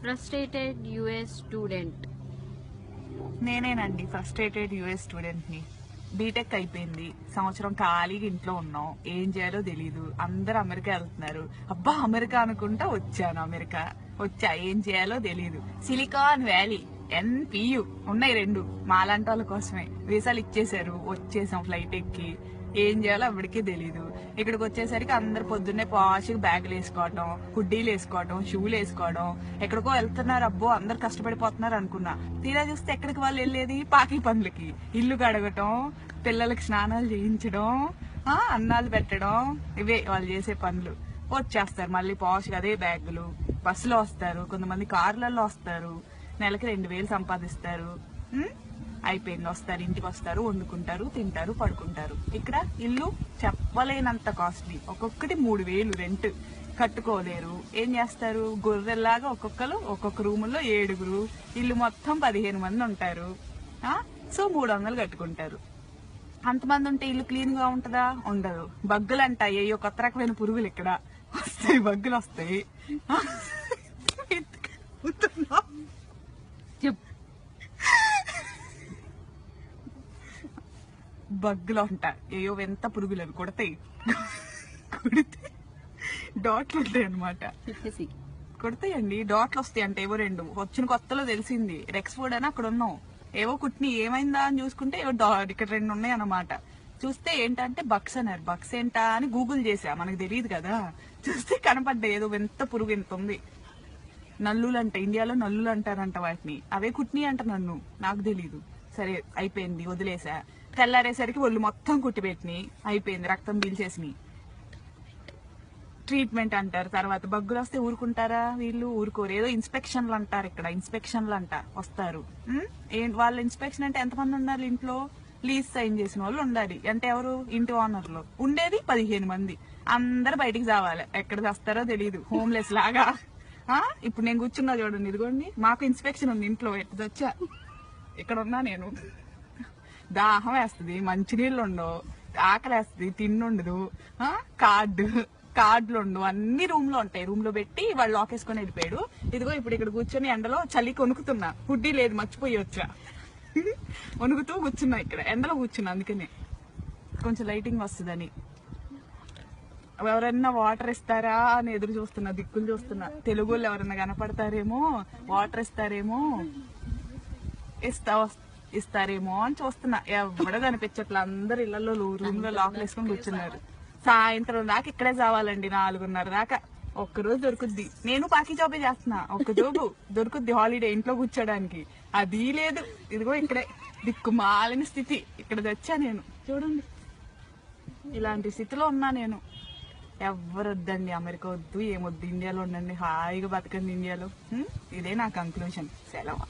Frustrated US student. నేనేనండి frustrated US student ని. BTech అయిపోయింది, సంవత్సరం ఖాళీగా ఇంట్లో ఉన్నాం, ఏం చేయాలో తెలీదు. అందరు అమెరికా వెళ్తున్నారు, అబ్బా అమెరికా అనుకుంటా వచ్చాను. అమెరికా వచ్చా, ఏం చేయాలో తెలీదు. సిలికాన్ వ్యాలీ, NPU ఉన్నాయి రెండు, మాలాంటి వాళ్ళ కోసమే. వీసాలు ఇచ్చేసారు, వచ్చేసాం ఫ్లైట్ ఎక్కి. ఏం చేయాలో అప్పటికీ తెలీదు. ఇక్కడికి వచ్చేసరికి అందరు పొద్దున్నే పాష్గా బ్యాగులు వేసుకోవటం, హుడ్డీలు వేసుకోవటం, షూలు వేసుకోవడం, ఎక్కడికో వెళ్తున్నారు. అబ్బో అందరు కష్టపడిపోతున్నారు అనుకున్నా. తీరా చూస్తే ఎక్కడికి వాళ్ళు వెళ్ళేది పాకి పనులకి. ఇల్లు కడగటం, పిల్లలకి స్నానాలు చేయించడం, అన్నాలు పెట్టడం, ఇవే వాళ్ళు చేసే పనులు. వచ్చేస్తారు మళ్ళీ పాష్గా అదే బ్యాగులు. బస్సులో వస్తారు, కొంతమంది కార్లలో వస్తారు, నెలకి 2000 సంపాదిస్తారు. అయిపోయింది, వస్తారు, ఇంటికి వస్తారు, వండుకుంటారు, తింటారు, పడుకుంటారు. ఇక్కడ ఇల్లు చెప్పలేనంత కాస్ట్లీ, ఒక్కొక్కటి 3000 రెంట్. కట్టుకోలేరు, ఏం చేస్తారు? గొర్రెల్లాగా ఒక్కొక్క రూముల్లో 7, ఇల్లు మొత్తం 15 మంది ఉంటారు. సో 300 కట్టుకుంటారు. అంతమంది ఉంటే ఇల్లు క్లీన్ గా ఉంటదా? ఉండదు. బగ్గులు అంట, అయ్యో కొత్త రకమైన పురుగులు ఇక్కడ వస్తాయి, బగ్గులు వస్తాయి. బగ్గులు అంట, ఏయో ఎంత పురుగులు అవి కొడతాయి. కొడితే డాట్లు ఉంటాయి అనమాట. కొడతాయండి, డాట్లు వస్తాయి అంటే. ఏవో 2 వచ్చిన కొత్తలో తెలిసింది. రెక్స్ఫోర్డ్ అని అక్కడ ఉన్నాం, ఏవో కుట్ని ఏమైందా అని చూసుకుంటే ఏవో ఇక్కడ 2 ఉన్నాయి అన్నమాట. చూస్తే ఏంటంటే బక్స్ అన్నారు. బక్స్ ఏంటా అని గూగుల్ చేసా, మనకు తెలియదు కదా. చూస్తే కనపడ్డాయి, ఏదో ఎంత పురుగు ఎంత ఉంది. నల్లులు అంట, ఇండియాలో నల్లులు అంటారంట వాటిని. అవే కుట్ని అంట, నన్ను నాకు తెలీదు. సరే అయిపోయింది, వదిలేసా. తెల్లారేసరికి ఒళ్ళు మొత్తం కుట్టిపెట్టిని, అయిపోయింది, రక్తం పీల్చేసినాయి. ట్రీట్మెంట్ అంటారు. తర్వాత బగ్గులు వస్తే ఊరుకుంటారా? వీళ్ళు ఊరుకోరు. ఏదో ఇన్స్పెక్షన్లు అంటారు, ఇక్కడ ఇన్స్పెక్షన్లు అంట వస్తారు. వాళ్ళ ఇన్స్పెక్షన్ అంటే ఎంతమంది ఉండాలి ఇంట్లో? లీజ్ సైన్ చేసిన వాళ్ళు ఉండాలి. అంటే ఎవరు? ఇంటి ఓనర్లు. ఉండేది 15 మంది. అందరు బయటికి రావాలి, ఎక్కడ వస్తారో తెలియదు, హోమ్లెస్ లాగా. ఇప్పుడు నేను కూర్చున్నా చూడండి, ఇదిగోండి, మాకు ఇన్స్పెక్షన్ ఉంది ఇంట్లో. ఎట్టొచ్చా, ఇక్కడ ఉన్నా నేను. దాహం వేస్తుంది, మంచినీళ్ళు ఉండవు, ఆకలి వేస్తుంది, తిండుండదు, కార్డులు ఉండవు, అన్ని రూమ్ లో ఉంటాయి. రూమ్ లో పెట్టి వాళ్ళు లాక్ వేసుకొని వెళ్ళిపోయాడు. ఇదిగో ఇప్పుడు ఇక్కడ కూర్చొని ఎండలో చలికి వణుకుతున్నా, హుడ్డీ లేదు, మర్చిపోయి వచ్చా. వణుకుతూ కూర్చున్నా, ఇక్కడ ఎండలో కూర్చున్నా. అందుకనే కొంచెం లైటింగ్ వస్తుందని. ఎవరన్నా వాటర్ ఇస్తారా అని ఎదురు చూస్తున్నా, దిక్కులు చూస్తున్నా. తెలుగు వాళ్ళు ఎవరన్నా కనపడతారేమో, వాటర్ ఇస్తారేమో, ఇస్తారేమో అని చూస్తున్నా. ఎవడ కనిపించట్లా, అందరు ఇళ్లలో రూమ్ లో లాక్లు వేసుకొని కూర్చున్నారు. సాయంత్రం దాకా ఇక్కడే చావాలండి, 4:30 దాకా. ఒక్కరోజు దొరుకుద్ది. నేను పాకి జాబే చేస్తున్నా, ఒక్క జాబు దొరుకుద్ది హాలిడే ఇంట్లో కూర్చోడానికి. అది లేదు. ఇదిగో ఇక్కడే దిక్కుమాలిన స్థితి. ఇక్కడ తెచ్చా నేను, చూడండి, ఇలాంటి స్థితిలో ఉన్నా నేను. ఎవరు వద్దండి, అమెరికా వద్దు, ఏమొద్దు, ఇండియాలో ఉండండి, హాయిగా బతకండి ఇండియాలో. ఇదే నా కంక్లూజన్. సెలవు.